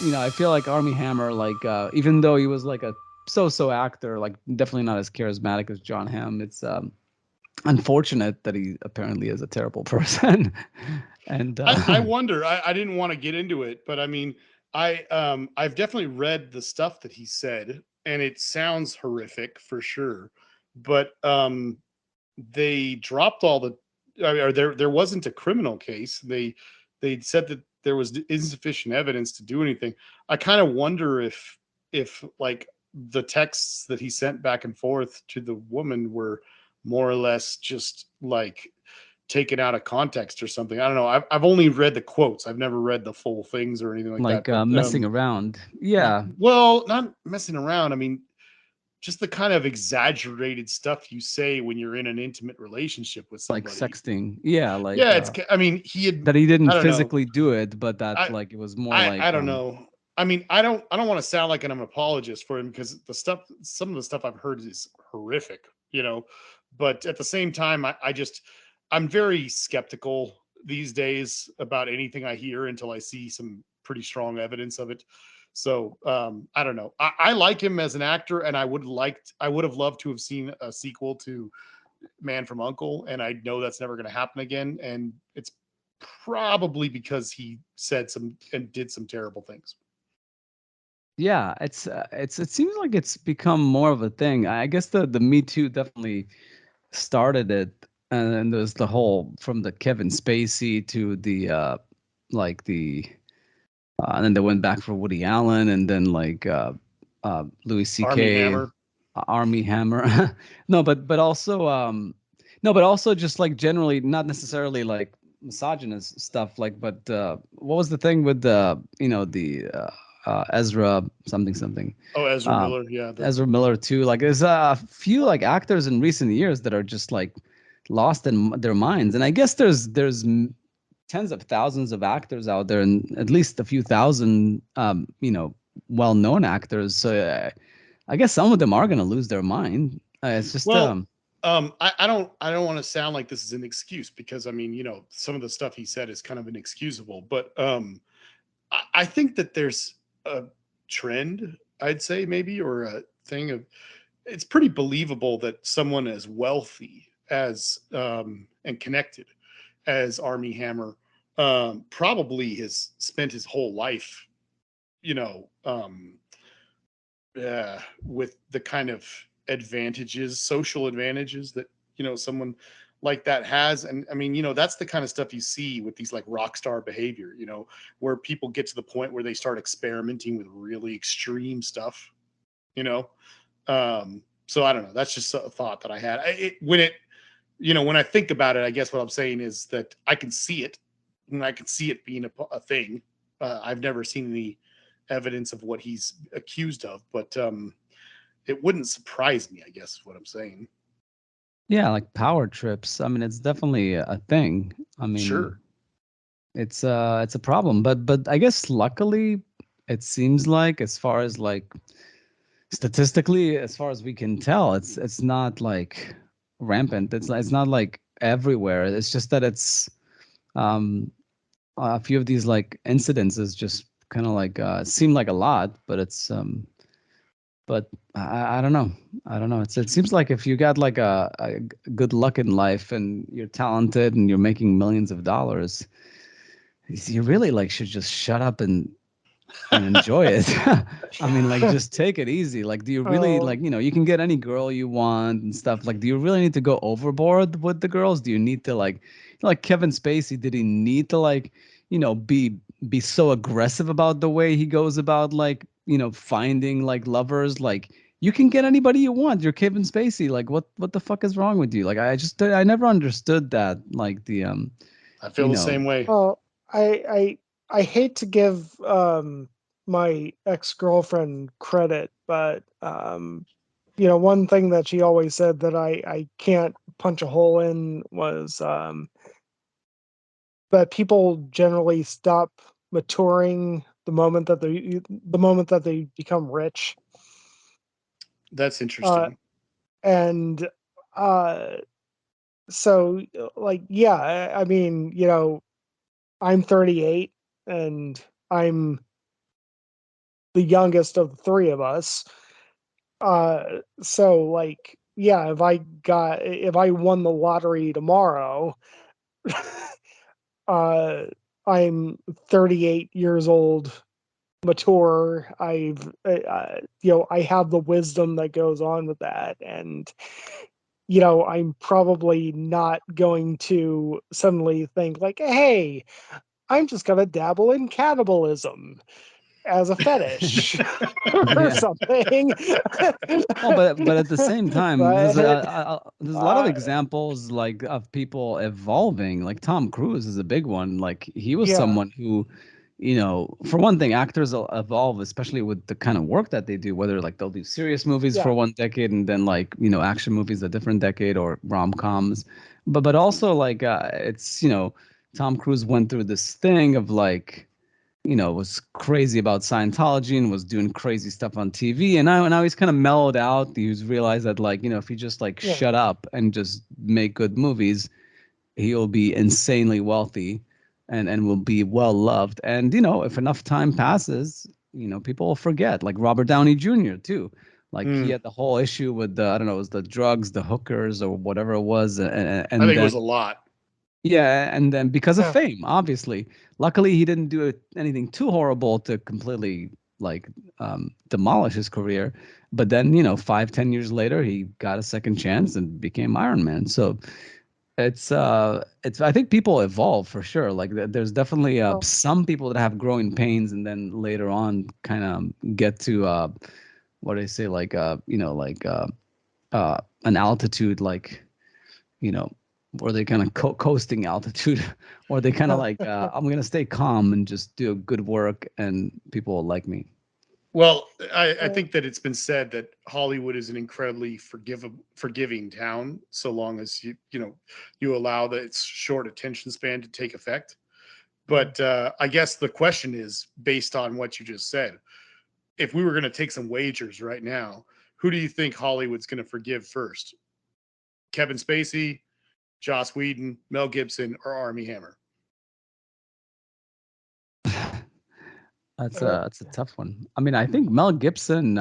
I feel like Army Hammer, like even though he was like a so-so actor, like definitely not as charismatic as John Hamm. It's unfortunate that he apparently is a terrible person. And I wonder. I didn't want to get into it, but I mean, I've definitely read the stuff that he said, and it sounds horrific for sure. But they dropped all the, or there wasn't a criminal case. They said that there was insufficient evidence to do anything. I kind of wonder if like the texts that he sent back and forth to the woman were more or less just like taken out of context or something. I don't know. I've only read the quotes. I've never read the full things or anything like that. like But messing around. Yeah, well, not messing around. I mean, just the kind of exaggerated stuff you say when you're in an intimate relationship with like somebody. sexting. Yeah, like Yeah, it's. I mean, he had. that he didn't I don't know. physically do it, but that I like it was more like I don't know. I mean, I don't want to sound like I'm an apologist for him because some of the stuff I've heard is horrific, you know. But at the same time, I'm very skeptical these days about anything I hear until I see some pretty strong evidence of it. So I don't know. I like him as an actor, and I would have loved to have seen a sequel to Man from Uncle, and I know that's never going to happen again. And it's probably because he said some and did some terrible things. yeah, it seems like it's become more of a thing. I guess the Me Too definitely started it, and then there's the whole from the Kevin Spacey to the like the and then they went back for Woody Allen, and then like Louis Army C.K. Hammer. Army Hammer. No, but also no, but also just like generally not necessarily like misogynist stuff. Like, but what was the thing with the the Ezra something something. Oh, Ezra Um, Miller. Yeah. Ezra Miller too. Like, there's a few like actors in recent years that are just like lost in their minds, and I guess there's tens of thousands of actors out there, and at least a few thousand, well-known actors. So I guess some of them are gonna lose their mind. It's just Well, I don't want to sound like this is an excuse because I mean, some of the stuff he said is kind of inexcusable, but I think that there's a trend, I'd say maybe, or a thing of it's pretty believable that someone as wealthy as and connected as Army Hammer probably has spent his whole life, you know, with the kind of advantages, social advantages that someone like that has. And I mean, that's the kind of stuff you see with these like rock star behavior, where people get to the point where they start experimenting with really extreme stuff, you know. So I don't know. That's just a thought that I had. When I think about it, I guess what I'm saying is that I can see it, and I can see it being a thing. I've never seen any evidence of what he's accused of, but it wouldn't surprise me. I guess is what I'm saying. yeah, like power trips. I mean, it's definitely a thing. I mean, Sure. it's a problem, but I guess luckily it seems like, as far as like statistically, as far as we can tell, it's not like rampant. It's not like everywhere. It's just that it's um a few of these like incidences just kind of like seem like a lot, but it's but I don't know. I don't know. It seems like if you got like a good luck in life and you're talented and you're making millions of dollars, you really like should just shut up and enjoy it. I mean, like, just take it easy. Like, do you really Oh, like, you can get any girl you want and stuff. Like, do you really need to go overboard with the girls? Do you need to like Kevin Spacey, did he need to like, be so aggressive about the way he goes about like, finding like lovers? Like, you can get anybody you want. You're Kevin Spacey. Like, what the fuck is wrong with you? Like, I never understood that. Like the I feel you the know, same way. well, I hate to give my ex-girlfriend credit, but one thing that she always said that I can't punch a hole in was that people generally stop maturing the moment that they become rich. That's Uh, interesting. and uh, so like yeah, I mean, I'm 38 and I'm the youngest of the three of us. So like, yeah, if I won the lottery tomorrow, uh, I'm 38 years old, mature. I have the wisdom that goes on with that. And, I'm probably not going to suddenly think like, hey, I'm just going to dabble in cannibalism as a fetish or Yeah. something. Oh, but at the same time, But there's a lot of uh, examples like of people evolving. Like Tom Cruise is a big one. Like he was yeah, someone who, for one thing, actors evolve, especially with the kind of work that they do. Whether like they'll do serious movies yeah, for one decade and then like action movies a different decade or rom coms, but also like it's Tom Cruise went through this thing of like was crazy about Scientology and was doing crazy stuff on TV. And now he's kind of mellowed out. He's realized that like, if you just like yeah. shut up and just make good movies, he'll be insanely wealthy and will be well loved. And, if enough time passes, people will forget. Like Robert Downey Jr. too. Like he Hmm. had the whole issue with the, I don't know, it was the drugs, the hookers or whatever it was. I And think it then was a lot. yeah, and then because of Yeah. fame, obviously. Luckily, he didn't do anything too horrible to completely like demolish his career. But then, 5, 10 years later, he got a second chance and became Iron Man. So it's I think people evolve for sure. Like there's definitely Well, some people that have growing pains and then later on kind of get to what do they say like an altitude like you know, or they kind of coasting altitude, or they kind of like, I'm gonna stay calm and just do good work, and people will like me. Well, I uh, think that it's been said that Hollywood is an incredibly forgiving town, so long as you allow that its short attention span to take effect. But I guess the question is based on what you just said. If we were going to take some wagers right now, who do you think Hollywood's going to forgive first? Kevin Spacey, Joss Whedon, Mel Gibson, or Army Hammer? uh, That's a tough one. I mean, I think Mel Gibson,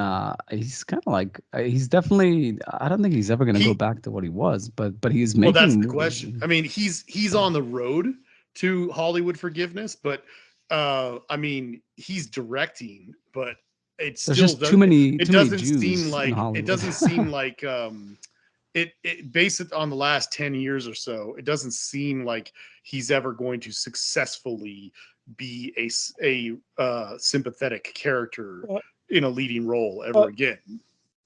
he's kind of like he's definitely. I don't think he's ever gonna go He back to what he was, but he's Well, that's making the movies. question. I mean, he's on the road to Hollywood forgiveness, but I mean, he's directing, but it There's still just does it too many doesn't seem Jews in like Hollywood. it based it on the last 10 years or so, it doesn't seem like he's ever going to successfully be a sympathetic character uh, in a leading role ever uh, again.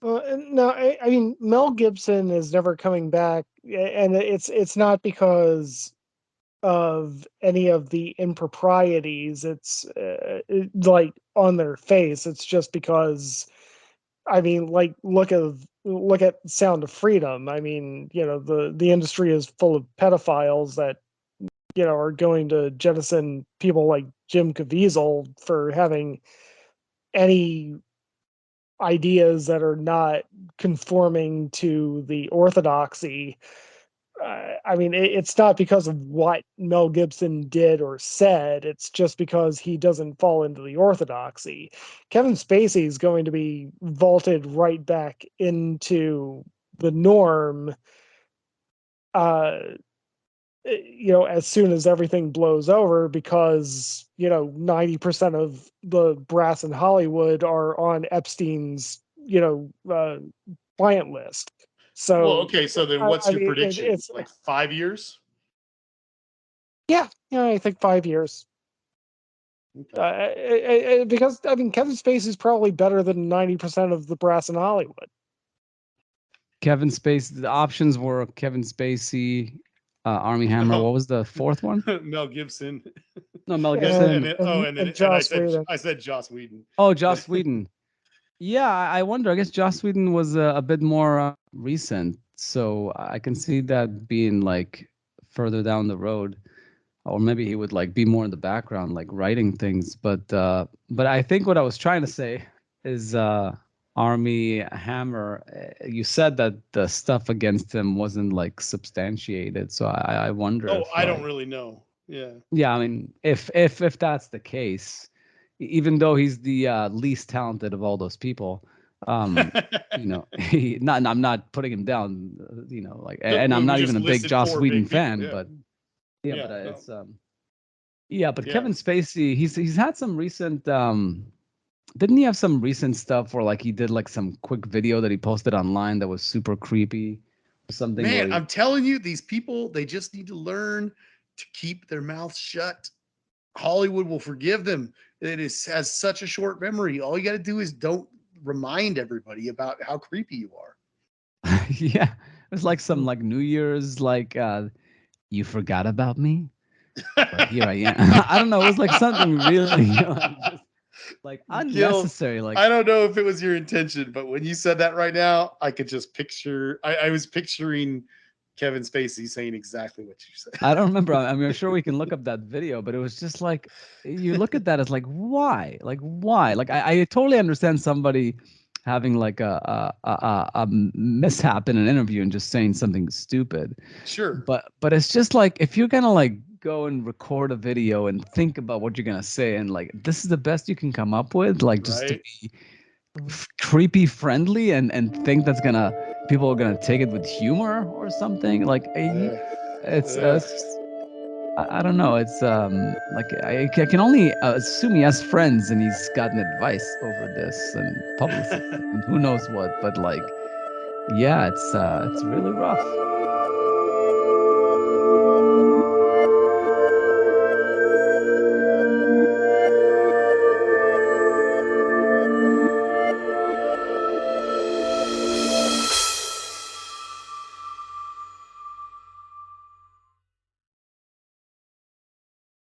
no, I mean Mel Gibson is never coming back, and it's not because of any of the improprieties. It's like on their face. It's just because I mean, like look at Sound of Freedom. I mean, the industry is full of pedophiles that are going to jettison people like Jim Caviezel for having any ideas that are not conforming to the orthodoxy. I mean, it's not because of what Mel Gibson did or said. It's just because he doesn't fall into the orthodoxy. Kevin Spacey is going to be vaulted right back into the norm, uh, as soon as everything blows over, because 90% of the brass in Hollywood are on Epstein's client list. Well, So okay, so then I what's your mean, prediction? it's Like 5 years? yeah, I think 5 years. Okay. Because I mean, Kevin Spacey is probably better than 90% of the brass in Hollywood. Kevin Spacey. The options were Kevin Spacey, Army Hammer. Oh, What was the fourth one? Mel Gibson, No, Mel and and Gibson. then and and Joss Whedon. I said Joss Whedon. Oh, Joss Whedon. Yeah, I wonder. I guess Joss Whedon was a bit more recent, so I can see that being like further down the road, or maybe he would like be more in the background, like writing things. But I think what I was trying to say is Army Hammer. You said that the stuff against him wasn't like substantiated, so I wonder Oh, if I don't like really know. Yeah. yeah, I mean if that's the case, even though he's the least talented of all those people. You know, I'm not putting him down. You know, like, and I'm We not just even a big listed Joss 4 Whedon big people. fan, Yeah. but Yeah. but No. it's yeah, but Yeah. Kevin Spacey, he's had some recent didn't he have some recent stuff where like he did like some quick video that he posted online that was super creepy or something where Man, he, I'm telling you, these people, they just need to learn to keep their mouths shut. Hollywood will forgive them. Has such a short memory. All you got to do is don't remind everybody about how creepy you are. yeah, it was like some like New Year's like you forgot about me, but here I am. I don't know, it was like something really just like Gil, unnecessary, like I don't know if it was your intention, but when you said that right now, I could just picture. I was picturing Kevin Spacey saying exactly what you said. I don't remember. I mean, I'm sure we can look up that video, but it was just like you look at that as like why, like why, like I totally understand somebody having like a mishap in an interview and just saying something stupid, Sure. but it's just like if you're gonna like go and record a video and think about what you're gonna say and like this is the best you can come up with, like just to Right. be creepy friendly and think that's gonna people are gonna take it with humor or something like it's Uh, I don't know. It's like I can only assume he has friends and he's gotten advice over this and publicity and who knows what. But like, yeah, it's really rough.